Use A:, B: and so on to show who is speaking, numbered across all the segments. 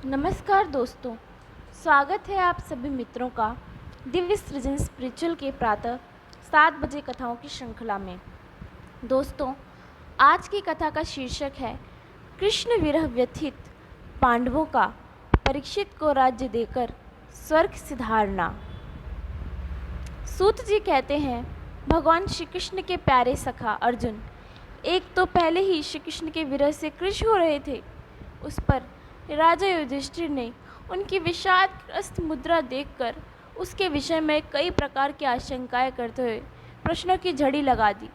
A: नमस्कार दोस्तों, स्वागत है आप सभी मित्रों का दिव्य सृजन स्पिरिचुअल के प्रातः 7 बजे कथाओं की श्रृंखला में। दोस्तों, आज की कथा का शीर्षक है कृष्ण विरह व्यथित पांडवों का परीक्षित को राज्य देकर स्वर्ग सिधारना। सूत जी कहते हैं, भगवान श्री कृष्ण के प्यारे सखा अर्जुन एक तो पहले ही श्री कृष्ण के विरह से कृश हो रहे थे। उस पर राजा युधिष्ठिर ने उनकी विषादग्रस्त मुद्रा देखकर उसके विषय में कई प्रकार की आशंकाएं करते हुए प्रश्नों की झड़ी लगा दी।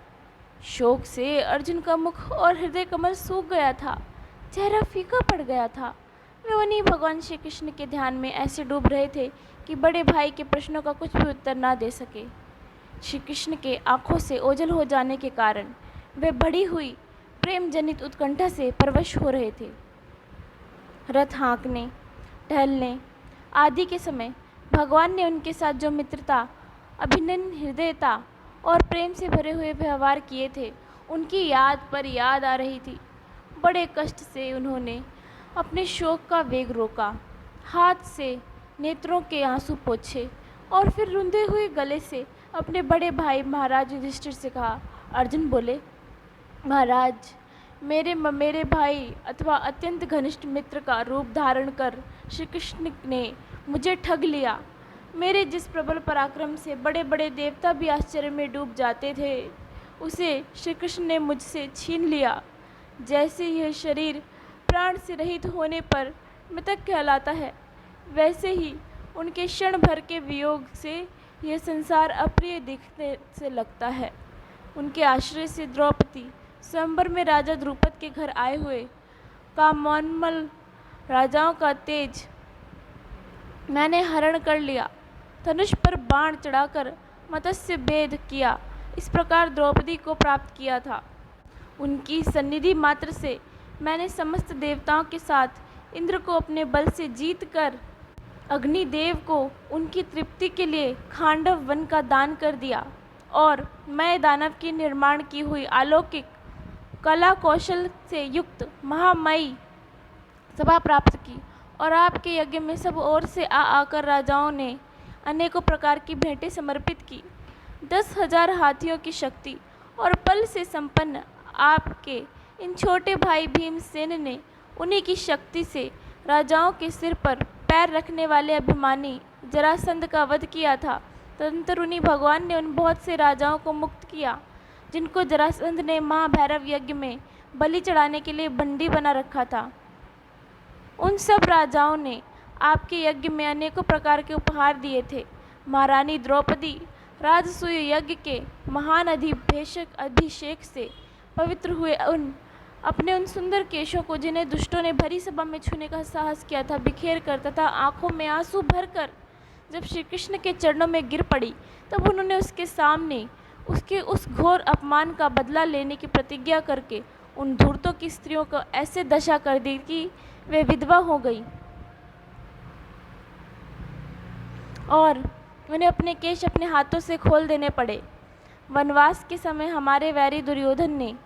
A: शोक से अर्जुन का मुख और हृदय कमल सूख गया था, चेहरा फीका पड़ गया था। वे उन्हीं भगवान श्री कृष्ण के ध्यान में ऐसे डूब रहे थे कि बड़े भाई के प्रश्नों का कुछ भी उत्तर ना दे सके। श्री कृष्ण के आंखों से ओझल हो जाने के कारण वे बढ़ी हुई प्रेम जनित उत्कंठा से परवश हो रहे थे। रथ हाँकने, टहलने आदि के समय भगवान ने उनके साथ जो मित्रता, अभिनन्द हृदयता और प्रेम से भरे हुए व्यवहार किए थे, उनकी याद पर याद आ रही थी। बड़े कष्ट से उन्होंने अपने शोक का वेग रोका, हाथ से नेत्रों के आंसू पोंछे और फिर रुंधे हुए गले से अपने बड़े भाई महाराज युधिष्ठिर से कहा। अर्जुन बोले, महाराज, मेरे भाई अथवा अत्यंत घनिष्ठ मित्र का रूप धारण कर श्री कृष्ण ने मुझे ठग लिया। मेरे जिस प्रबल पराक्रम से बड़े बड़े देवता भी आश्चर्य में डूब जाते थे, उसे श्री कृष्ण ने मुझसे छीन लिया। जैसे यह शरीर प्राण से रहित होने पर मृतक कहलाता है, वैसे ही उनके क्षण भर के वियोग से यह संसार अप्रिय दिखने से लगता है। उनके आश्रय से द्रौपदी स्वयंवर में राजा द्रुपद के घर आए हुए कामोन्मल राजाओं का तेज मैंने हरण कर लिया। धनुष पर बाण चढ़ाकर मत्स्य भेद किया। इस प्रकार द्रौपदी को प्राप्त किया था। उनकी सन्निधि मात्र से मैंने समस्त देवताओं के साथ इंद्र को अपने बल से जीत कर अग्निदेव को उनकी तृप्ति के लिए खांडव वन का दान कर दिया और मैं दानव की निर्माण की हुई अलौकिक कला कौशल से युक्त महामयी सभा प्राप्त की और आपके यज्ञ में सब ओर से आकर राजाओं ने अनेकों प्रकार की भेंटें समर्पित की। 10,000 हाथियों की शक्ति और बल से संपन्न आपके इन छोटे भाई भीमसेन ने उन्हीं की शक्ति से राजाओं के सिर पर पैर रखने वाले अभिमानी जरासंध का वध किया था। तदंतर उन्हीं भगवान ने उन बहुत से राजाओं को मुक्त किया जिनको जरासंध ने महाभैरव यज्ञ में बलि चढ़ाने के लिए बंदी बना रखा था। उन सब राजाओं ने आपके यज्ञ में अनेकों प्रकार के उपहार दिए थे। महारानी द्रौपदी राजसूय यज्ञ के महान अभिषेक से पवित्र हुए अपने उन सुंदर केशों को, जिन्हें दुष्टों ने भरी सभा में छूने का साहस किया था, बिखेर कर तथा आंखों में आंसू भरकर जब श्री कृष्ण के चरणों में गिर पड़ी, तब उन्होंने उसके सामने उसके उस घोर अपमान का बदला लेने की प्रतिज्ञा करके उन धूर्तों की स्त्रियों को ऐसे दशा कर दी कि वे विधवा हो गई और उन्हें अपने केश अपने हाथों से खोल देने पड़े। वनवास के समय हमारे वैरी दुर्योधन ने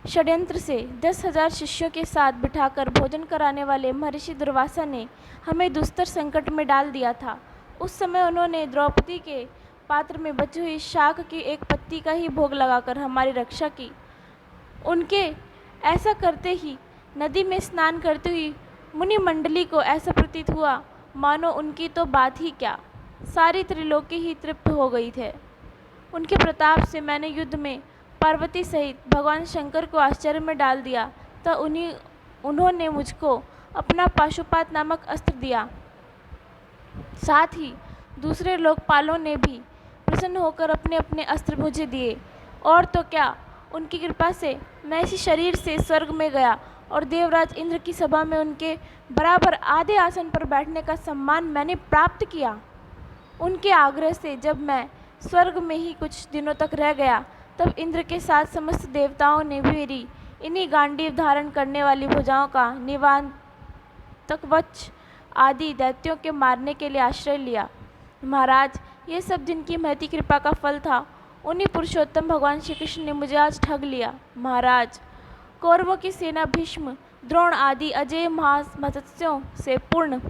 A: षड्यंत्र से 10,000 शिष्यों के साथ बिठाकर भोजन कराने वाले महर्षि दुर्वासा ने हमें दुस्तर संकट में डाल दिया था। उस समय उन्होंने द्रौपदी के पात्र में बची हुई शाक की एक पत्ती का ही भोग लगाकर हमारी रक्षा की। उनके ऐसा करते ही नदी में स्नान करती हुई मुनि मंडली को ऐसा प्रतीत हुआ मानो उनकी तो बात ही क्या, सारी त्रिलोकी ही तृप्त हो गई थे। उनके प्रताप से मैंने युद्ध में पार्वती सहित भगवान शंकर को आश्चर्य में डाल दिया, तो उन्होंने मुझको अपना पाशुपात नामक अस्त्र दिया। साथ ही दूसरे लोकपालों ने भी प्रसन्न होकर अपने अपने अस्त्र मुझे दिए, और तो क्या, उनकी कृपा से मैं इसी शरीर से स्वर्ग में गया और देवराज इंद्र की सभा में उनके बराबर आधे आसन पर बैठने का सम्मान मैंने प्राप्त किया। उनके आग्रह से जब मैं स्वर्ग में ही कुछ दिनों तक रह गया, तब इंद्र के साथ समस्त देवताओं ने मेरी इन्हीं गांडीव धारण करने वाली भुजाओं का निवांतकवच आदि दैत्यों के मारने के लिए आश्रय लिया। महाराज, ये सब जिनकी महती कृपा का फल था, उन्हीं पुरुषोत्तम भगवान श्री कृष्ण ने मुझे आज ठग लिया। महाराज, कौरवों की सेना भीष्म, द्रोण आदि अजय महामत्स्यों से पूर्ण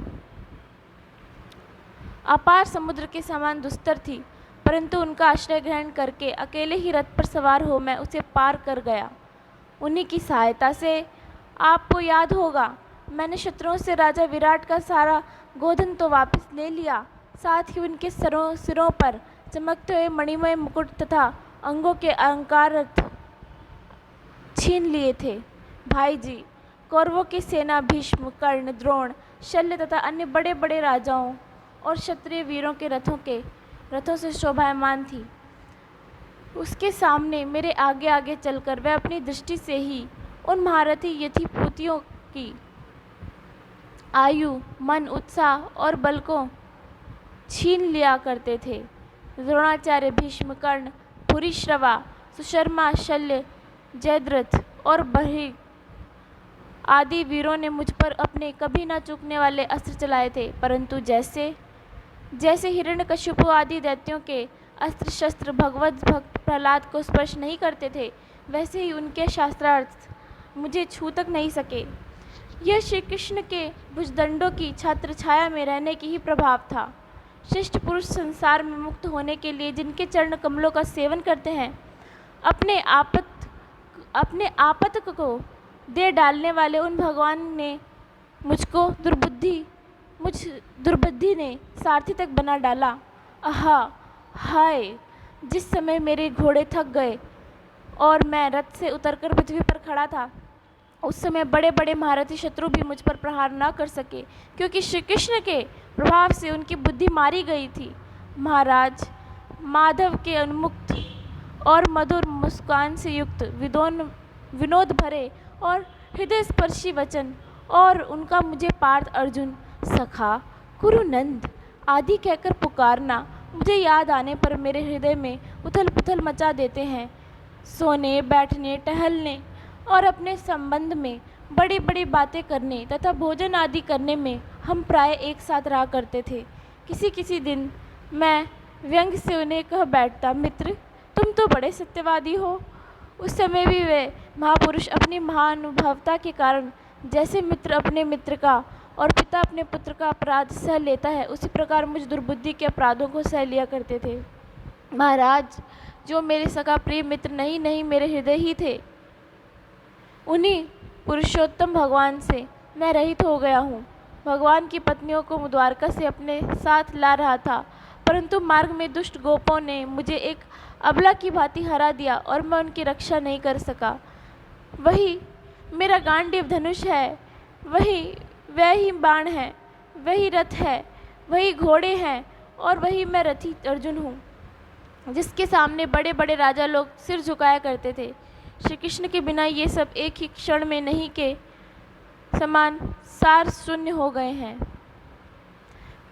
A: अपार समुद्र के समान दुस्तर थी, परंतु उनका आश्रय ग्रहण करके अकेले ही रथ पर सवार हो मैं उसे पार कर गया। उन्हीं की सहायता से आपको याद होगा मैंने शत्रुओं से राजा विराट का सारा गोधन तो वापस ले लिया, साथ ही उनके सिरों पर चमकते हुए मणिमय मुकुट तथा अंगों के अलंकार छीन लिए थे। भाई जी, कौरवों की सेना भीष्म, कर्ण, द्रोण, शल्य तथा अन्य बड़े बड़े राजाओं और क्षत्रिय वीरों के रथों से शोभायमान थी। उसके सामने मेरे आगे आगे चलकर वह अपनी दृष्टि से ही उन महारथी यथिपूतियों की आयु, मन, उत्साह और बल को छीन लिया करते थे। द्रोणाचार्य, भीष्म, कर्ण, भूरिश्रवा, सुशर्मा, शल्य, जयद्रथ और बर्हिक आदि वीरों ने मुझ पर अपने कभी न चूकने वाले अस्त्र चलाए थे, परंतु जैसे हिरण्यकशिपु आदि दैत्यों के अस्त्र शस्त्र भगवत भक्त प्रहलाद को स्पर्श नहीं करते थे, वैसे ही उनके शास्त्रार्थ मुझे छू तक नहीं सके। यह श्री कृष्ण के भुजदंडों की छत्र छाया में रहने की ही प्रभाव था। श्रेष्ठ पुरुष संसार में मुक्त होने के लिए जिनके चरण कमलों का सेवन करते हैं, अपने आपत को दे डालने वाले उन भगवान ने मुझ दुर्बुद्धि ने सारथी तक बना डाला। आहा, हाय, जिस समय मेरे घोड़े थक गए और मैं रथ से उतरकर पृथ्वी पर खड़ा था, उस समय बड़े बड़े महारथी शत्रु भी मुझ पर प्रहार न कर सके, क्योंकि श्री कृष्ण के प्रभाव से उनकी बुद्धि मारी गई थी। महाराज, माधव के उन्मुक्त और मधुर मुस्कान से युक्त विनोद भरे और हृदय स्पर्शी वचन और उनका मुझे पार्थ अर्जुन, सखा, कुरुनंद आदि कहकर पुकारना मुझे याद आने पर मेरे हृदय में उथल पुथल मचा देते हैं। सोने, बैठने, टहलने और अपने संबंध में बड़ी बड़ी बातें करने तथा भोजन आदि करने में हम प्राय एक साथ रहा करते थे। किसी दिन मैं व्यंग से उन्हें कह बैठता, मित्र, तुम तो बड़े सत्यवादी हो। उस समय भी वे महापुरुष अपनी महानुभवता के कारण जैसे मित्र अपने मित्र का और पिता अपने पुत्र का अपराध सह लेता है, उसी प्रकार मुझ दुर्बुद्धि के अपराधों को सह लिया करते थे। महाराज, जो मेरे सगा प्रिय मित्र नहीं मेरे हृदय ही थे, उन्हीं पुरुषोत्तम भगवान से मैं रहित हो गया हूँ। भगवान की पत्नियों को द्वारका से अपने साथ ला रहा था, परंतु मार्ग में दुष्ट गोपों ने मुझे एक अबला की भांति हरा दिया और मैं उनकी रक्षा नहीं कर सका। वही मेरा गांडीव धनुष है, वह ही बाण है, वही रथ है, वही घोड़े हैं और वही मैं रथी अर्जुन हूँ, जिसके सामने बड़े बड़े राजा लोग सिर झुकाया करते थे। श्री कृष्ण के बिना ये सब एक ही क्षण में नहीं के समान सार शून्य हो गए हैं।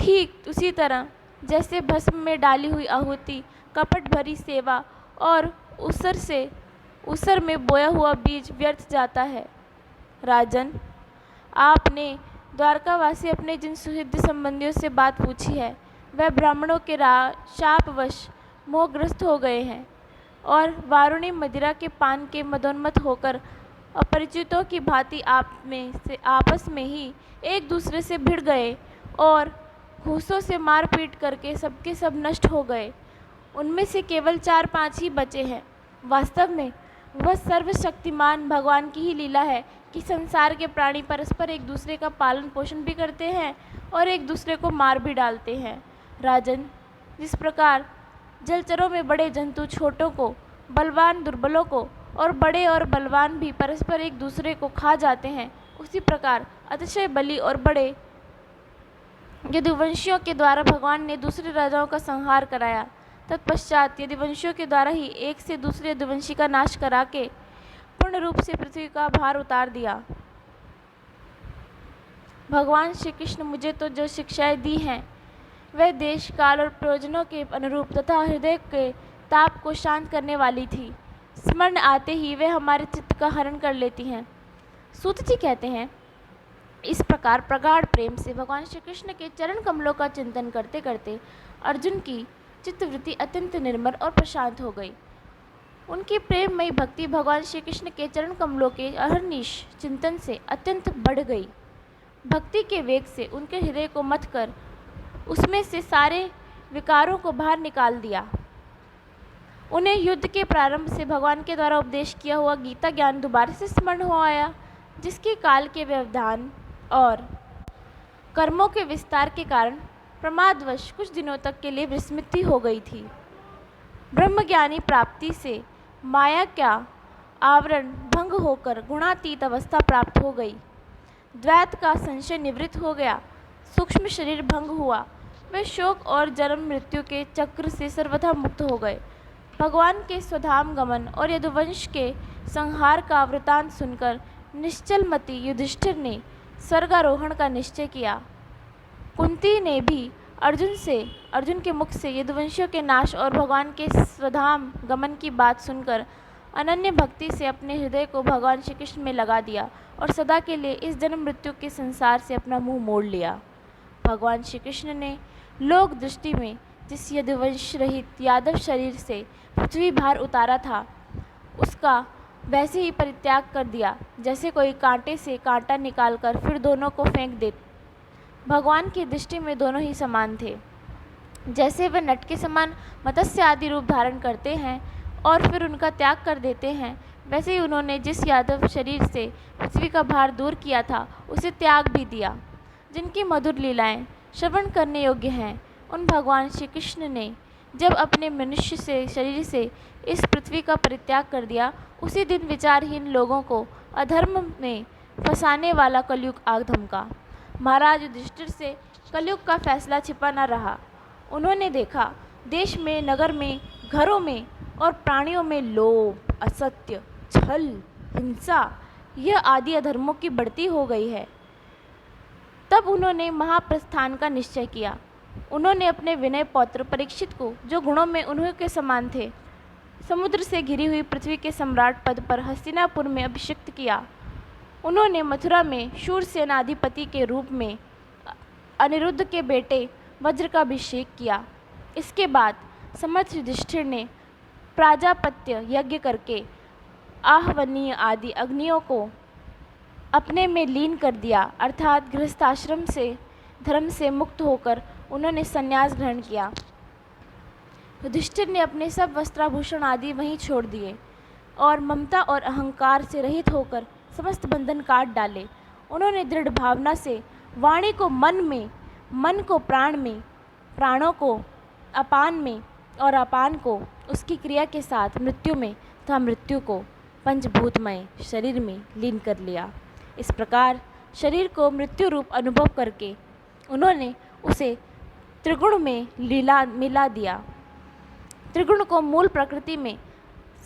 A: ठीक उसी तरह जैसे भस्म में डाली हुई आहुति, कपट भरी सेवा और उसर में बोया हुआ बीज व्यर्थ जाता है। राजन, आपने द्वारकावासी अपने जिन सुहृद संबंधियों से बात पूछी है, वह ब्राह्मणों के शापवश मोहग्रस्त हो गए हैं और वारुणी मदिरा के पान के मदोन्मत्त होकर अपरिचितों की भांति आपस में ही एक दूसरे से भिड़ गए और घूसों से मारपीट करके सबके सब नष्ट हो गए। उनमें से केवल 4-5 ही बचे हैं। वास्तव में वह सर्वशक्तिमान भगवान की ही लीला है कि संसार के प्राणी परस्पर एक दूसरे का पालन पोषण भी करते हैं और एक दूसरे को मार भी डालते हैं। राजन, जिस प्रकार जलचरों में बड़े जंतु छोटों को, बलवान दुर्बलों को और बड़े और बलवान भी परस्पर एक दूसरे को खा जाते हैं, उसी प्रकार अतिशय बली और बड़े यदुवंशियों के द्वारा भगवान ने दूसरे राजाओं का संहार कराया। तत्पश्चात यदुवंशियों के द्वारा ही एक से दूसरे यदुवंशी का नाश करा के पूर्ण रूप से पृथ्वी का भार उतार दिया। भगवान श्री कृष्ण मुझे तो जो शिक्षाएं दी हैं, वह देश, काल और प्रयोजनों के अनुरूप तथा हृदय के ताप को शांत करने वाली थी। स्मरण आते ही वे हमारे चित्त का हरण कर लेती हैं। सूत जी कहते हैं, इस प्रकार प्रगाढ़ प्रेम से भगवान श्री कृष्ण के चरण कमलों का चिंतन करते करते अर्जुन की चित्तवृत्ति अत्यंत निर्मल और प्रशांत हो गई। उनकी प्रेममयी भक्ति भगवान श्री कृष्ण के चरण कमलों के अहर्निश चिंतन से अत्यंत बढ़ गई। भक्ति के वेग से उनके हृदय को मथ कर उसमें से सारे विकारों को बाहर निकाल दिया। उन्हें युद्ध के प्रारंभ से भगवान के द्वारा उपदेश किया हुआ गीता ज्ञान दोबारा से स्मरण हो आया, जिसके काल के व्यवधान और कर्मों के विस्तार के कारण प्रमादवश कुछ दिनों तक के लिए विस्मृति हो गई थी। ब्रह्मज्ञानी प्राप्ति से माया का आवरण भंग होकर गुणातीत अवस्था प्राप्त हो गई। द्वैत का संशय निवृत्त हो गया, सूक्ष्म शरीर भंग हुआ, वे शोक और जन्म मृत्यु के चक्र से सर्वथा मुक्त हो गए। भगवान के स्वधाम गमन और यदुवंश के संहार का वृतांत सुनकर निश्चलमति युधिष्ठिर ने स्वर्गारोहण का निश्चय किया। कुंती ने भी अर्जुन के मुख से यदुवंशियों के नाश और भगवान के स्वधाम गमन की बात सुनकर अनन्य भक्ति से अपने हृदय को भगवान श्री कृष्ण में लगा दिया और सदा के लिए इस जन्म मृत्यु के संसार से अपना मुंह मोड़ लिया। भगवान श्री कृष्ण ने लोक दृष्टि में जिस यदुवंश रहित यादव शरीर से पृथ्वी भार उतारा था, उसका वैसे ही परित्याग कर दिया जैसे कोई कांटे से कांटा निकालकर फिर दोनों को फेंक दे। भगवान की दृष्टि में दोनों ही समान थे। जैसे वे नट के समान मत्स्य आदि रूप धारण करते हैं और फिर उनका त्याग कर देते हैं, वैसे ही उन्होंने जिस यादव शरीर से पृथ्वी का भार दूर किया था उसे त्याग भी दिया। जिनकी मधुर लीलाएं श्रवण करने योग्य हैं, उन भगवान श्री कृष्ण ने जब अपने मनुष्य से शरीर से इस पृथ्वी का परित्याग कर दिया, उसी दिन विचारहीन लोगों को अधर्म में फंसाने वाला कलयुग आग धमका। महाराज युधिष्ठिर से कलयुग का फैसला छिपा न रहा। उन्होंने देखा देश में, नगर में, घरों में और प्राणियों में लोभ, असत्य, छल, हिंसा यह आदि अधर्मों की बढ़ती हो गई है। तब उन्होंने महाप्रस्थान का निश्चय किया। उन्होंने अपने विनय पौत्र परीक्षित को, जो गुणों में उन्हीं के समान थे, समुद्र से घिरी हुई पृथ्वी के सम्राट पद पर हस्तिनापुर में अभिषिक्त किया। उन्होंने मथुरा में शूरसेनाधिपति के रूप में अनिरुद्ध के बेटे वज्र का अभिषेक किया। इसके बाद समर्थ युधिष्ठिर ने प्राजापत्य यज्ञ करके आहवनीय आदि अग्नियों को अपने में लीन कर दिया, अर्थात गृहस्थाश्रम से धर्म से मुक्त होकर उन्होंने संन्यास ग्रहण किया। युधिष्ठिर ने अपने सब वस्त्राभूषण आदि वहीं छोड़ दिए और ममता और अहंकार से रहित होकर समस्त बंधन काट डाले। उन्होंने दृढ़ भावना से वाणी को मन में, मन को प्राण में, प्राणों को अपान में और अपान को उसकी क्रिया के साथ मृत्यु में तथा मृत्यु को पंचभूतमय शरीर में लीन कर लिया। इस प्रकार शरीर को मृत्यु रूप अनुभव करके उन्होंने उसे त्रिगुण में मिला दिया। त्रिगुण को मूल प्रकृति में,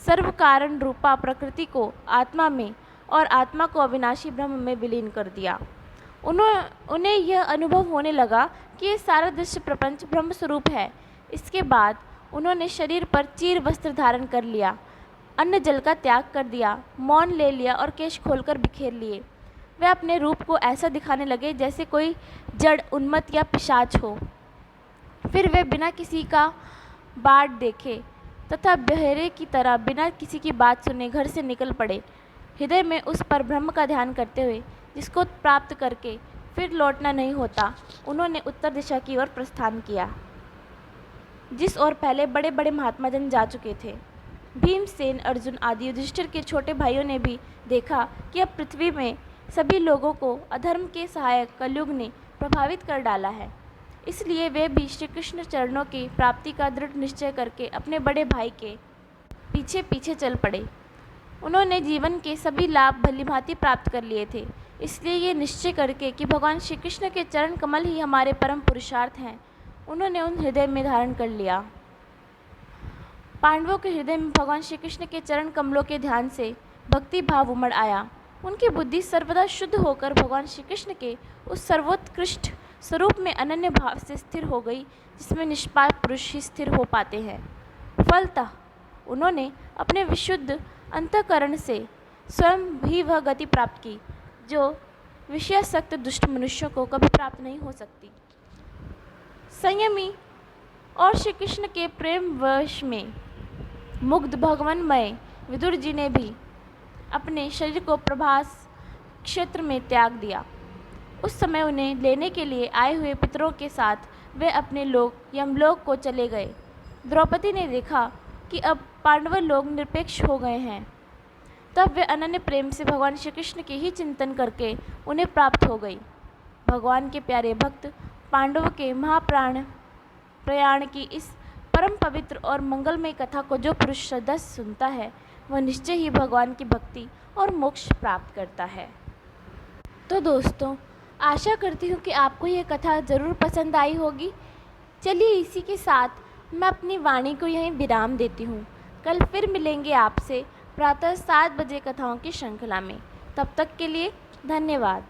A: सर्व कारण रूपा प्रकृति को आत्मा में और आत्मा को अविनाशी ब्रह्म में विलीन कर दिया। उन्हें यह अनुभव होने लगा कि ये सारा दृश्य प्रपंच ब्रह्म स्वरूप है। इसके बाद उन्होंने शरीर पर चीर वस्त्र धारण कर लिया, अन्न जल का त्याग कर दिया, मौन ले लिया और केश खोलकर बिखेर लिए। वे अपने रूप को ऐसा दिखाने लगे जैसे कोई जड़, उन्मत्त या पिशाच हो। फिर वे बिना किसी का बाट देखे तथा बहरे की तरह बिना किसी की बात सुने घर से निकल पड़े, हृदय में उस पर ब्रह्म का ध्यान करते हुए जिसको प्राप्त करके फिर लौटना नहीं होता। उन्होंने उत्तर दिशा की ओर प्रस्थान किया, जिस ओर पहले बड़े बड़े महात्मा जन जा चुके थे। भीमसेन, अर्जुन आदि युधिष्ठिर के छोटे भाइयों ने भी देखा कि अब पृथ्वी में सभी लोगों को अधर्म के सहायक कलयुग ने प्रभावित कर डाला है। इसलिए वे भी श्री कृष्ण चरणों की प्राप्ति का दृढ़ निश्चय करके अपने बड़े भाई के पीछे पीछे चल पड़े। उन्होंने जीवन के सभी लाभ भलीभांति प्राप्त कर लिए थे, इसलिए ये निश्चय करके कि भगवान श्री कृष्ण के चरण कमल ही हमारे परम पुरुषार्थ हैं, उन्होंने उन हृदय में धारण कर लिया। पांडवों के हृदय में भगवान श्री कृष्ण के चरण कमलों के ध्यान से भक्ति भाव उमड़ आया। उनकी बुद्धि सर्वदा शुद्ध होकर भगवान श्री कृष्ण के उस सर्वोत्कृष्ट स्वरूप में अनन्य भाव से स्थिर हो गई, जिसमें निष्पाप पुरुष ही स्थिर हो पाते हैं। फलतः उन्होंने अपने विशुद्ध अंतःकरण से स्वयं भी वह गति प्राप्त की जो विषयासक्त दुष्ट मनुष्यों को कभी प्राप्त नहीं हो सकती। संयमी और श्री कृष्ण के प्रेम वश में मुग्ध भगवानमय विदुर जी ने भी अपने शरीर को प्रभास क्षेत्र में त्याग दिया। उस समय उन्हें लेने के लिए आए हुए पितरों के साथ वे अपने लोक यमलोक को चले गए। द्रौपदी ने देखा कि अब पांडव लोग निरपेक्ष हो गए हैं। तब वे अनन्य प्रेम से भगवान श्री कृष्ण के ही चिंतन करके उन्हें प्राप्त हो गई। भगवान के प्यारे भक्त पांडवों के महाप्राण प्रयाण की इस परम पवित्र और मंगलमय कथा को जो पुरुष श्रद्धा से सुनता है वह निश्चय ही भगवान की भक्ति और मोक्ष प्राप्त करता है। तो दोस्तों, आशा करती हूँ कि आपको यह कथा ज़रूर पसंद आई होगी। चलिए इसी के साथ मैं अपनी वाणी को यहीं विराम देती हूँ। कल फिर मिलेंगे आपसे प्रातः 7 बजे कथाओं की श्रृंखला में। तब तक के लिए धन्यवाद।